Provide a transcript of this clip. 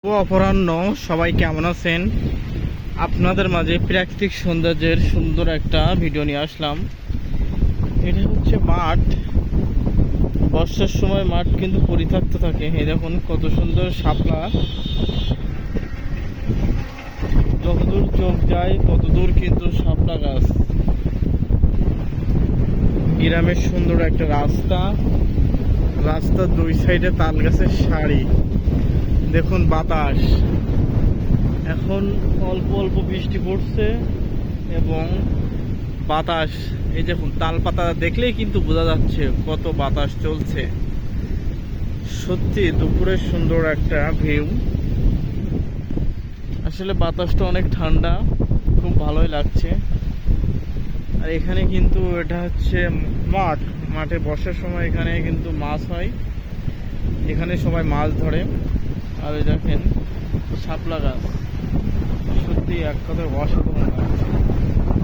অপরাহ্ন, সবাই কেমন আছেন? আপনাদের মাঝে প্রাকৃতিক সৌন্দর্যের সুন্দর একটা ভিডিও নিয়ে আসলাম। এটা হচ্ছে মাঠ। বর্ষার সময় মাঠ কিন্তু পরিত্যক্ত থাকে। এই দেখুন কত সুন্দর শাপলা, যতদূর চোখ যায় ততদূর কিন্তু শাপলা গাছ। গ্রামের সুন্দর একটা রাস্তা, রাস্তার দুই সাইডে তাল গাছের সারি। দেখুন বাতাস, এখন অল্প অল্প বৃষ্টি পড়ছে এবং বাতাস, এই দেখুন তাল পাতা দেখলেই কিন্তু বোঝা যাচ্ছে কত বাতাস চলছে। সত্যি দুপুরের সুন্দর একটা ভিউ। আসলে বাতাসটা অনেক ঠান্ডা, খুব ভালোই লাগছে। আর এখানে কিন্তু এটা হচ্ছে মাঠ। মাঠে বর্ষার সময় এখানে কিন্তু মাছ হয়, এখানে সবাই মাছ ধরে। আর এই দেখেন শাপলা গাছ, সত্যি এক কথায় অসাধারণ লাগছে।